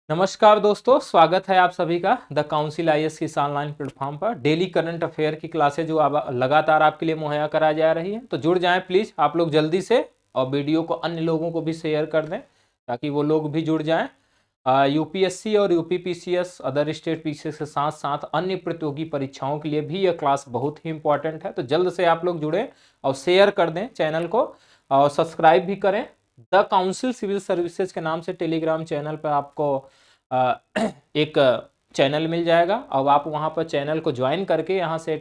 नमस्कार दोस्तों, स्वागत है आप सभी का द काउंसिल आईएएस की इस ऑनलाइन प्लेटफॉर्म पर। डेली करंट अफेयर की क्लासेज जो लगातार आपके लिए मुहैया कराई जा रही है, तो जुड़ जाएं प्लीज़ आप लोग जल्दी से, और वीडियो को अन्य लोगों को भी शेयर कर दें ताकि वो लोग भी जुड़ जाएं। यूपीएससी और यूपीपीसीएस अदर स्टेट पीसीएस के साथ साथ अन्य प्रतियोगी परीक्षाओं के लिए भी यह क्लास बहुत ही इंपॉर्टेंट है, तो जल्द से आप लोग जुड़ें और शेयर कर दें चैनल को, और सब्सक्राइब भी करें। द काउंसिल सिविल सर्विसेज के नाम से टेलीग्राम चैनल पर आपको एक चैनल मिल जाएगा, और आप वहां पर चैनल को ज्वाइन करके यहाँ से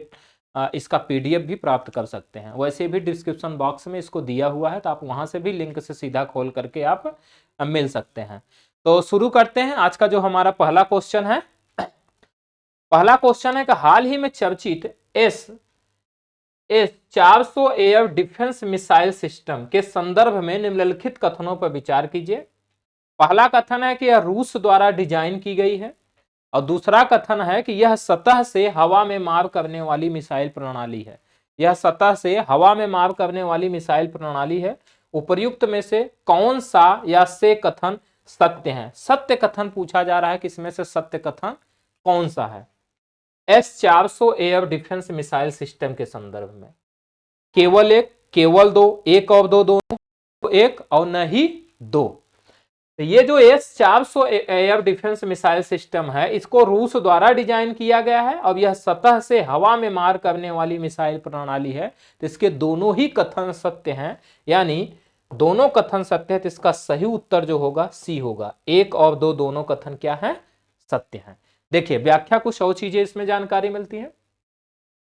इसका पीडीएफ भी प्राप्त कर सकते हैं। वैसे भी डिस्क्रिप्शन बॉक्स में इसको दिया हुआ है, तो आप वहां से भी लिंक से सीधा खोल करके आप मिल सकते हैं। तो शुरू करते हैं आज का जो हमारा पहला क्वेश्चन है। पहला क्वेश्चन है कि हाल ही में चर्चित S 400 air defence missile system के संदर्भ में निम्नलिखित कथनों पर विचार कीजिए। पहला कथन है कि यह रूस द्वारा डिजाइन की गई है, और दूसरा कथन है कि यह सतह से हवा में मार करने वाली मिसाइल प्रणाली है। यह सतह से हवा में मार करने वाली मिसाइल प्रणाली है। उपर्युक्त में से कौन सा या से कथन सत्य है? सत्य कथन पूछा जा रहा है कि इसमें से सत्य कथन कौन सा है? S-400 air defence missile system के संदर्भ में केवल एक, केवल दो, एक और दो, दोनों, तो एक और नहीं दो। तो ये जो S-400 air defence missile system है, इसको रूस द्वारा डिजाइन किया गया है, और यह सतह से हवा में मार करने वाली मिसाइल प्रणाली है। तो इसके दोनों ही कथन सत्य हैं, यानी दोनों कथन सत्य है। तो इसका सही उत्तर जो होगा सी होगा। एक और दो दोनों कथन क्या है? सत्य हैं। देखिए व्याख्या, कुछ और चीजें इसमें जानकारी मिलती है।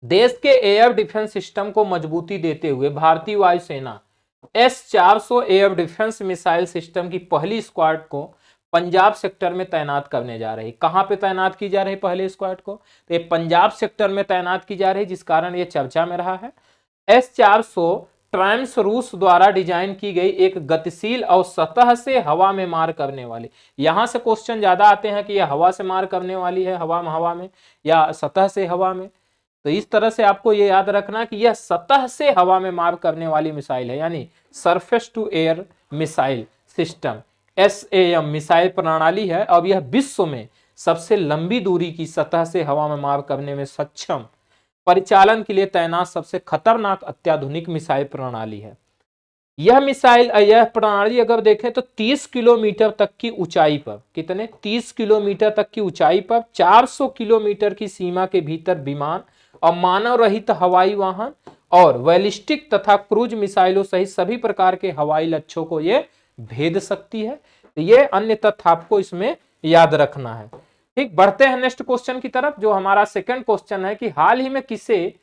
देश के एयर डिफेंस सिस्टम को मजबूती देते हुए भारतीय वायुसेना S-400 air defence missile system की पहली स्क्वाड को पंजाब सेक्टर में तैनात करने जा रही। कहां पे तैनात की जा रही पहले स्क्वाड को? तो ये पंजाब सेक्टर में तैनात की जा रही, जिस कारण ये चर्चा में रहा है। S-400 ट्राइम्स रूस द्वारा डिजाइन की गई एक गतिशील और सतह से हवा में मार करने वाली। यहां से क्वेश्चन ज्यादा आते हैं कि यह हवा से मार करने वाली है, हवा में, या सतह से हवा में। तो इस तरह से आपको यह याद रखना कि यह सतह से हवा में मार करने वाली मिसाइल है, यानी surface to air missile system, SAM missile प्रणाली है। अब यह विश्व में सबसे लंबी दूरी की सतह से हवा में मार करने में सक्षम, परिचालन के लिए तैनात सबसे खतरनाक अत्याधुनिक मिसाइल प्रणाली है। यह प्रणाली अगर देखें तो 30 किलोमीटर तक की ऊंचाई पर, कितने? 30 किलोमीटर तक की ऊंचाई पर 400 किलोमीटर की सीमा के भीतर विमान और मानव रहित हवाई वाहन और बैलिस्टिक तथा क्रूज मिसाइलों सहित सभी प्रकार के हवाई लक्ष्यों को यह भेद सकती है। तो ये अन्य तथ्य आपको इसमें याद रखना है। ठीक, बढ़ते हैं नेक्स्ट क्वेश्चन की तरफ, जो हमारा सेकंड क्वेश्चन है कि हाल ही में किसे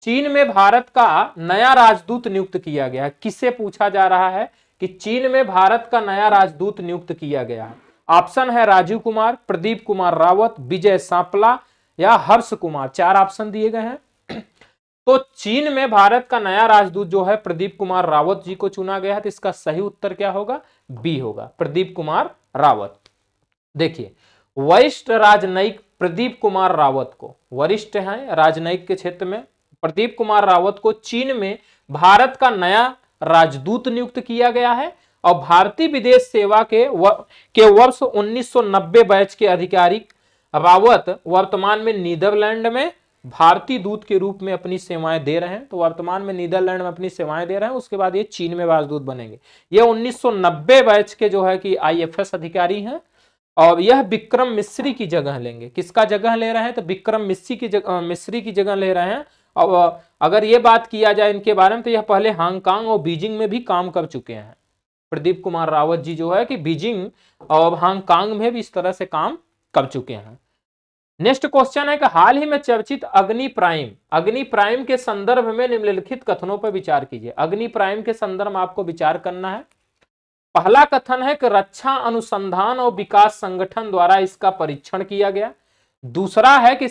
चीन में भारत का नया राजदूत नियुक्त किया गया है? किसे पूछा जा रहा है कि चीन में भारत का नया राजदूत नियुक्त किया गया है? ऑप्शन है राजीव कुमार, प्रदीप कुमार रावत, विजय सांपला या हर्ष कुमार। चार ऑप्शन दिए गए हैं। तो चीन में भारत का नया राजदूत जो है प्रदीप कुमार रावत जी को चुना गया है। तो इसका सही उत्तर क्या होगा? बी होगा, प्रदीप कुमार रावत। देखिए, वरिष्ठ राजनयिक प्रदीप कुमार रावत को, वरिष्ठ हैं राजनयिक के क्षेत्र में, प्रदीप कुमार रावत को चीन में भारत का नया राजदूत नियुक्त किया गया है। और भारतीय विदेश सेवा के वर्ष 1990 बैच के आधिकारिक रावत वर्तमान में नीदरलैंड में भारतीय दूत के रूप में अपनी सेवाएं दे रहे हैं। तो वर्तमान में नीदरलैंड में अपनी सेवाएं दे रहे हैं, उसके बाद ये चीन में राजदूत बनेंगे। ये 1990 बैच के जो है कि IFS अधिकारी हैं, और यह विक्रम मिस्री की जगह लेंगे। किसका जगह ले रहे हैं? तो विक्रम मिस्री की जगह ले रहे हैं। और अगर ये बात किया जाए इनके बारे में, तो यह पहले हांगकांग और बीजिंग में भी काम कर चुके हैं। प्रदीप कुमार रावत जी जो है कि बीजिंग और हांगकांग में भी इस तरह से काम कर चुके हैं। नेक्स्ट क्वेश्चन है कि हाल ही में चर्चित अग्नि प्राइम के संदर्भ में निम्नलिखित कथनों पर विचार कीजिए। अग्नि प्राइम के संदर्भ में आपको विचार करना है। पहला कथन है कि रक्षा अनुसंधान और विकास संगठन द्वारा इसका परीक्षण किया गया। दूसरा है कि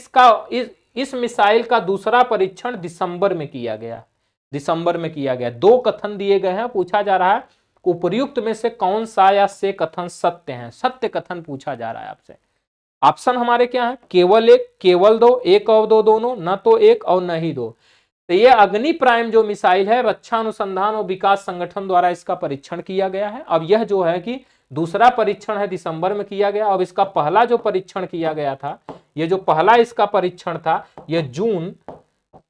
इस मिसाइल का दूसरा परीक्षण दिसंबर में किया गया। दो कथन दिए गए हैं, पूछा जा रहा है उपर्युक्त में से कौन सा या से कथन सत्य है? सत्य कथन पूछा जा रहा है आपसे। ऑप्शन हमारे क्या है? केवल एक, केवल दो, एक और दो, दोनों, न तो एक और न ही दो। तो ये अग्नि प्राइम जो मिसाइल है, रक्षा अनुसंधान और विकास संगठन द्वारा इसका परीक्षण किया गया है। अब यह जो है कि दूसरा परीक्षण है दिसंबर में किया गया। अब इसका पहला जो परीक्षण किया गया था, ये जो पहला इसका परीक्षण था ये जून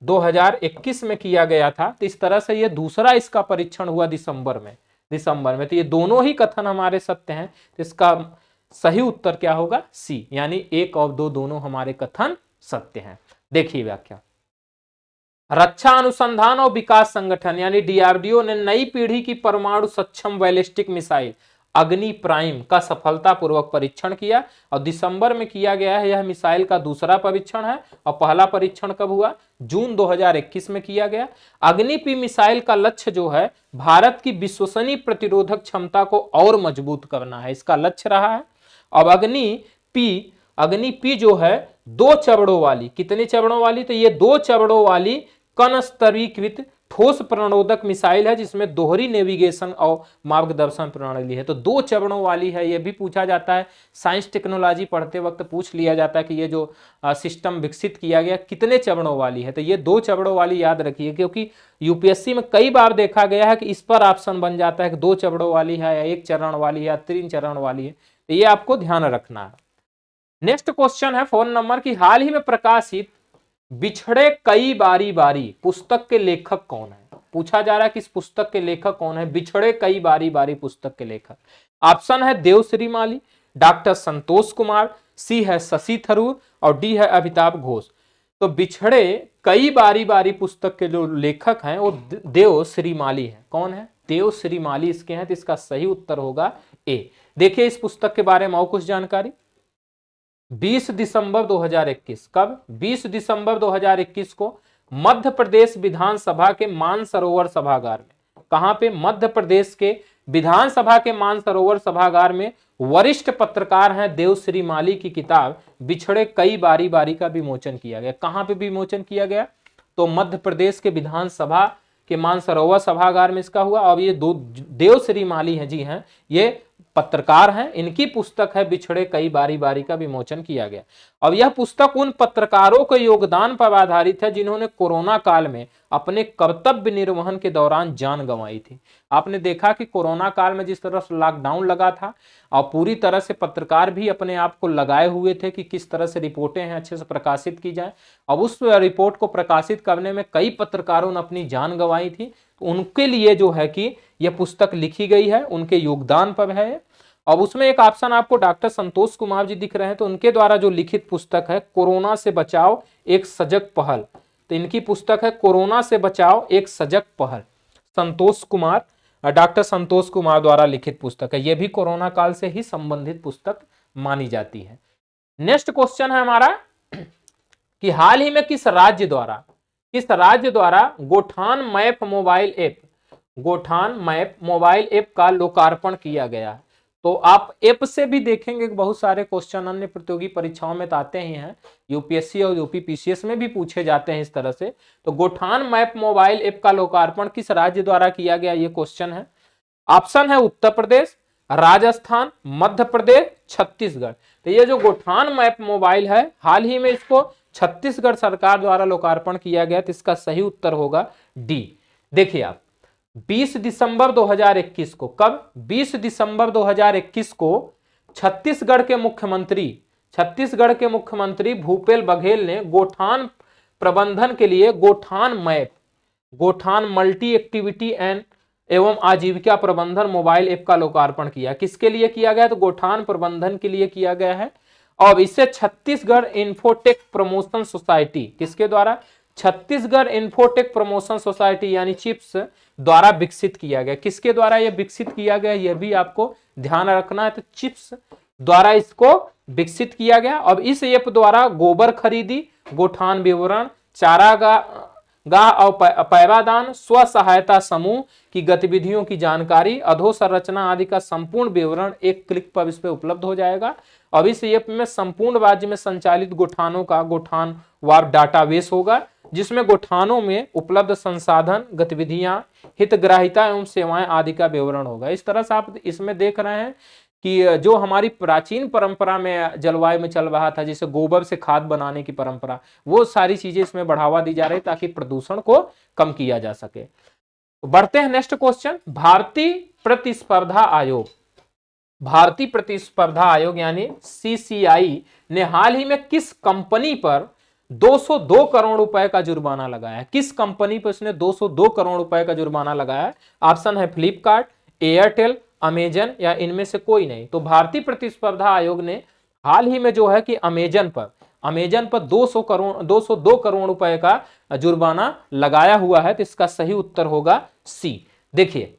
2021 में किया गया था। तो इस तरह से ये दूसरा इसका परीक्षण हुआ दिसंबर में। तो ये दोनों ही कथन हमारे सत्य हैं। तो इसका सही उत्तर क्या होगा? सी, यानी 1 और 2 दोनों हमारे कथन सत्य हैं। देखिए व्याख्या। रक्षा अनुसंधान और विकास संगठन यानी डीआरडीओ ने नई पीढ़ी की परमाणु सक्षम बैलिस्टिक मिसाइल अग्नि प्राइम का सफलतापूर्वक परीक्षण किया और दिसंबर में किया गया है। यह मिसाइल का दूसरा परीक्षण है और पहला परीक्षण कब हुआ? जून 2021 में किया गया। अग्नि पी मिसाइल का लक्ष्य जो है भारत की विश्वसनीय प्रतिरोधक क्षमता को और मजबूत करना है, इसका लक्ष्य रहा है। अब अग्नि पी जो है 2 चरणों वाली, कितने चरणों वाली? तो ये 2 चरणों वाली कण स्तरीकृत ठोस प्रणोदक मिसाइल है जिसमें दोहरी नेविगेशन और मार्गदर्शन प्रणाली है। तो 2 चरणों वाली है। यह भी पूछा जाता है, साइंस टेक्नोलॉजी पढ़ते वक्त पूछ लिया जाता है कि ये जो सिस्टम विकसित किया गया कितने चरणों वाली है। तो ये 2 चरणों वाली याद रखिए, क्योंकि यूपीएससी में कई बार देखा गया है कि इस पर ऑप्शन बन जाता है कि 2 चरणों वाली है या 1 चरण वाली है या 3 चरण वाली है। तो ये आपको ध्यान रखना है। नेक्स्ट क्वेश्चन है फोन नंबर की, हाल ही में प्रकाशित बिछड़े कई बारी बारी पुस्तक के लेखक कौन है? पूछा जा रहा है कि इस पुस्तक के लेखक कौन है? बिछड़े कई बारी बारी पुस्तक के लेखक। ऑप्शन है देवश्री माली, डॉक्टर संतोष कुमार, सी है शशि थरूर और डी है अमिताभ घोष। तो बिछड़े कई बारी बारी पुस्तक के जो लेखक हैं वो देवश्री माली है। कौन है? देवश्री माली इसके हैं। तो इसका सही उत्तर होगा ए। देखिए इस पुस्तक के बारे में और कुछ जानकारी। 20 दिसंबर 2021, कब? 20 दिसंबर 2021 को मध्य प्रदेश विधानसभा के मानसरोवर सभागार में, कहां पे? मध्य प्रदेश के विधानसभा के मानसरोवर सभागार में वरिष्ठ पत्रकार हैं देवश्री माली की किताब बिछड़े कई बारी बारी का विमोचन किया गया। कहां पे विमोचन किया गया? तो मध्य प्रदेश के विधानसभा के मानसरोवर सभागार में इसका हुआ। अब ये देवश्री माली हैं, जी हैं, ये पत्रकार हैं, इनकी पुस्तक है बिछड़े कई बारी बारी का विमोचन किया गया। अब यह पुस्तक उन पत्रकारों के योगदान पर आधारित है जिन्होंने कोरोना काल में अपने कर्तव्य निर्वहन के दौरान जान गंवाई थी। आपने देखा कि कोरोना काल में जिस तरह से लॉकडाउन लगा था और पूरी तरह से पत्रकार भी अपने आप को लगाए हुए थे कि किस तरह से रिपोर्टें हैं अच्छे से प्रकाशित की जाए। अब उस रिपोर्ट को प्रकाशित करने में कई पत्रकारों ने अपनी जान गंवाई थी। तो उनके लिए जो है कि यह पुस्तक लिखी गई है, उनके योगदान पर है। अब उसमें एक ऑप्शन आपको डॉक्टर संतोष कुमार जी दिख रहे हैं, तो उनके द्वारा जो लिखित पुस्तक है कोरोना से बचाओ एक सजग पहल। तो इनकी पुस्तक है कोरोना से बचाओ एक सजग पहल, संतोष कुमार, डॉक्टर संतोष कुमार द्वारा लिखित पुस्तक है। यह भी कोरोना काल से ही संबंधित पुस्तक मानी जाती है। नेक्स्ट क्वेश्चन है हमारा कि हाल ही में किस राज्य द्वारा गोठान मैप मोबाइल ऐप का लोकार्पण किया गया है? तो आप ऐप से भी देखेंगे बहुत सारे क्वेश्चन अन्य प्रतियोगी परीक्षाओं में तो आते ही हैं, यूपीएससी और यूपीपीसीएस में भी पूछे जाते हैं इस तरह से। तो गोठान मैप मोबाइल ऐप का लोकार्पण किस राज्य द्वारा किया गया, ये क्वेश्चन है। ऑप्शन है उत्तर प्रदेश, राजस्थान, मध्य प्रदेश, छत्तीसगढ़। तो ये जो गोठान मैप मोबाइल है हाल ही में इसको छत्तीसगढ़ सरकार द्वारा लोकार्पण किया गया। तो इसका सही उत्तर होगा डी। देखिए आप 20 दिसंबर 2021 को, कब? 20 दिसंबर 2021 को छत्तीसगढ़ के मुख्यमंत्री भूपेश बघेल ने गोठान प्रबंधन के लिए गोठान मल्टी एक्टिविटी एवं आजीविका प्रबंधन मोबाइल ऐप का लोकार्पण किया। किसके लिए किया गया? तो गोठान प्रबंधन के लिए किया गया है। और इससे छत्तीसगढ़ इन्फोटेक प्रमोशन सोसाइटी, किसके द्वारा? छत्तीसगढ़ इन्फोटेक प्रमोशन सोसाइटी यानी चिप्स द्वारा विकसित किया गया। किसके द्वारा यह विकसित किया गया, यह भी आपको ध्यान रखना है। तो चिप्स द्वारा इसको विकसित किया गया। अब इस ऐप द्वारा गोबर खरीदी, गोठान विवरण, चारागाह और पैरादान, स्व सहायता समूह की गतिविधियों की जानकारी, अधोसंरचना आदि का संपूर्ण विवरण एक क्लिक पर इस पर उपलब्ध हो जाएगा। अब इस ऐप में संपूर्ण राज्य में संचालित गोठानों का गोठानवार डाटाबेस होगा जिसमें गोठानों में उपलब्ध संसाधन, गतिविधियां, हितग्राहिता एवं सेवाएं आदि का विवरण होगा। इस तरह से आप इसमें देख रहे हैं कि जो हमारी प्राचीन परंपरा में जलवायु में चल रहा था, जैसे गोबर से खाद बनाने की परंपरा, वो सारी चीजें इसमें बढ़ावा दी जा रही ताकि प्रदूषण को कम किया जा सके। बढ़ते हैं नेक्स्ट क्वेश्चन। भारतीय प्रतिस्पर्धा आयोग भारतीय प्रतिस्पर्धा आयोग यानी सीसीआई ने हाल ही में किस कंपनी पर 202 करोड़ रुपए का जुर्माना लगाया है? किस कंपनी पर उसने 202 करोड़ रुपए का जुर्माना लगाया है? ऑप्शन है फ्लिपकार्ट, एयरटेल, अमेजन या इनमें से कोई नहीं। तो भारतीय प्रतिस्पर्धा आयोग ने हाल ही में जो है कि अमेजन पर 202 करोड़ रुपए का जुर्माना लगाया हुआ है। तो इसका सही उत्तर होगा सी। देखिए,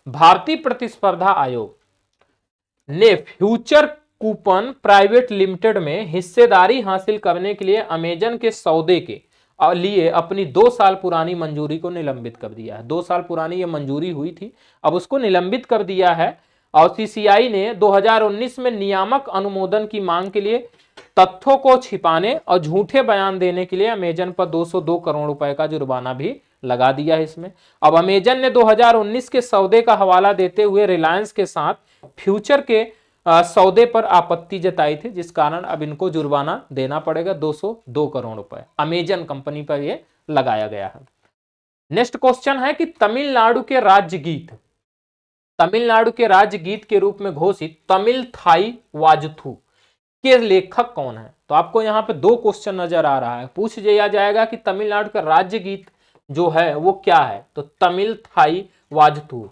भारतीय प्रतिस्पर्धा आयोग ने फ्यूचर कूपन प्राइवेट लिमिटेड में हिस्सेदारी हासिल करने के लिए अमेजन के सौदे के लिए अपनी 2 साल पुरानी मंजूरी को निलंबित कर दिया है। 2 साल पुरानी ये मंजूरी हुई थी, अब उसको निलंबित कर दिया है। और सीसीआई ने 2019 में नियामक अनुमोदन की मांग के लिए तथ्यों को छिपाने और झूठे बयान देने के लिए अमेजन पर 202 करोड़ रुपए का जुर्माना भी लगा दिया है इसमें। अब अमेजन ने 2019 के सौदे का हवाला देते हुए रिलायंस के साथ फ्यूचर के सौदे पर आपत्ति जताई थी, जिस कारण अब इनको जुर्माना देना पड़ेगा 202 करोड़ रुपए अमेजन कंपनी पर यह लगाया गया है। नेक्स्ट क्वेश्चन है कि तमिलनाडु के राज्य गीत के रूप में घोषित तमिल थाई वाजथू के लेखक कौन है? तो आपको यहाँ पे 2 क्वेश्चन नजर आ रहा है। पूछ दिया जाएगा कि तमिलनाडु का राज्य गीत जो है वो क्या है? तो तमिल थाई वाजथू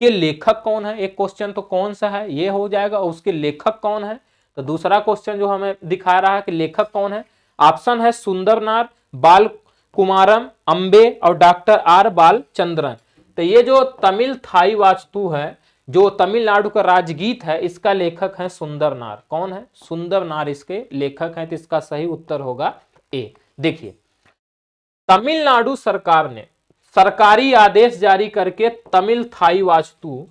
के लेखक कौन है? एक क्वेश्चन तो कौन सा है ये हो जाएगा, और उसके लेखक कौन है? तो दूसरा क्वेश्चन जो हमें दिखा रहा है कि लेखक कौन है, ऑप्शन है सुंदरनार, बाल कुमारम, अंबे और डॉक्टर आर बालचंद्रन। तो ये जो तमिल थाई वास्तु है, जो तमिलनाडु का राजगीत है, इसका लेखक है सुंदरनार। कौन है? सुंदरनार इसके लेखक हैं। तो इसका सही उत्तर होगा ए। देखिए, तमिलनाडु सरकार ने सरकारी आदेश जारी करके तमिल थाई वास्तु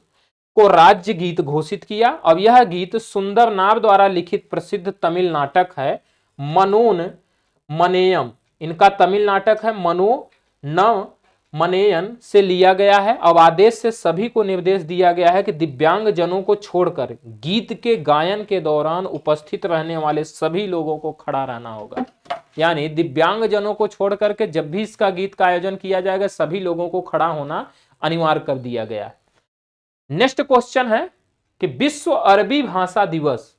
को राज्य गीत घोषित किया। अब यह गीत सुंदरनार द्वारा लिखित प्रसिद्ध तमिल नाटक है मनोन मनेयम, इनका तमिल नाटक है मनो न मनेयन से लिया गया है। अब आदेश से सभी को निर्देश दिया गया है कि दिव्यांग जनों को छोड़कर गीत के गायन के दौरान उपस्थित रहने वाले सभी लोगों को खड़ा रहना होगा। यानी दिव्यांग जनों को छोड़ करके जब भी इसका गीत का आयोजन किया जाएगा, सभी लोगों को खड़ा होना अनिवार्य कर दिया गया है। नेक्स्ट क्वेश्चन है कि विश्व अरबी भाषा दिवस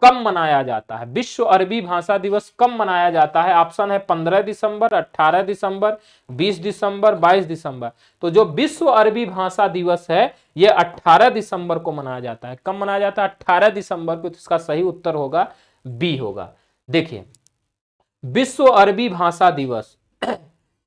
कब मनाया जाता है? विश्व अरबी भाषा दिवस कब मनाया जाता है? ऑप्शन है 15 दिसंबर, 18 दिसंबर, 20 दिसंबर, 22 दिसंबर। तो जो विश्व अरबी भाषा दिवस है यह 18 दिसंबर को मनाया जाता है। कब मनाया जाता है? 18 दिसंबर को। तो इसका सही उत्तर होगा बी होगा। देखिए, विश्व अरबी भाषा दिवस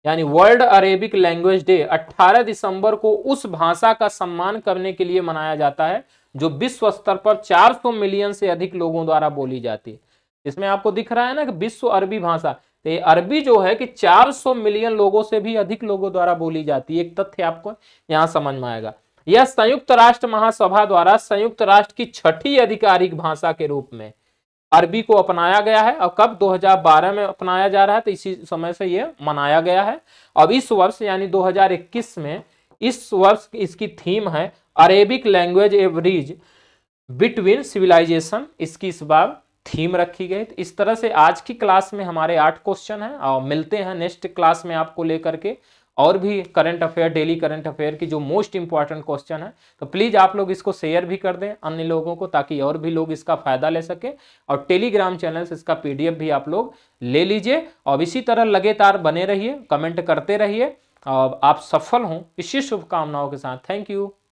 यानी वर्ल्ड अरेबिक लैंग्वेज डे 18 दिसंबर को उस भाषा का सम्मान करने के लिए मनाया जाता है जो विश्व स्तर पर 400 मिलियन से अधिक लोगों द्वारा बोली जाती है। इसमें आपको दिख रहा है ना कि विश्व अरबी भाषा, तो ये अरबी जो है कि 400 मिलियन लोगों से भी अधिक लोगों द्वारा बोली जाती है। एक तथ्य आपको यहां समझ में आएगा। यह संयुक्त राष्ट्र महासभा द्वारा संयुक्त राष्ट्र की 6ठी आधिकारिक भाषा के रूप में अरबी को अपनाया गया है। और कब? 2012 में अपनाया जा रहा है, तो इसी समय से यह मनाया गया है। अब इस वर्ष यानी 2021 में, इस वर्ष इसकी थीम है अरेबिक लैंग्वेज ए ब्रिज बिटवीन सिविलाइजेशन। इसकी इस बार थीम रखी गई। तो इस तरह से आज की क्लास में हमारे 8 क्वेश्चन हैं, और मिलते हैं नेक्स्ट क्लास में आपको लेकर के और भी current affair, daily current affair की जो मोस्ट इंपॉर्टेंट क्वेश्चन है। तो प्लीज आप लोग इसको शेयर भी कर दें अन्य लोगों को, ताकि और भी लोग इसका फायदा ले सके। और टेलीग्राम चैनल से इसका PDF भी आप लोग ले लीजिए। और इसी तरह लगातार बने रहिए, कमेंट करते रहिए, और आप सफल हों, इसी शुभकामनाओं के साथ। Thank you.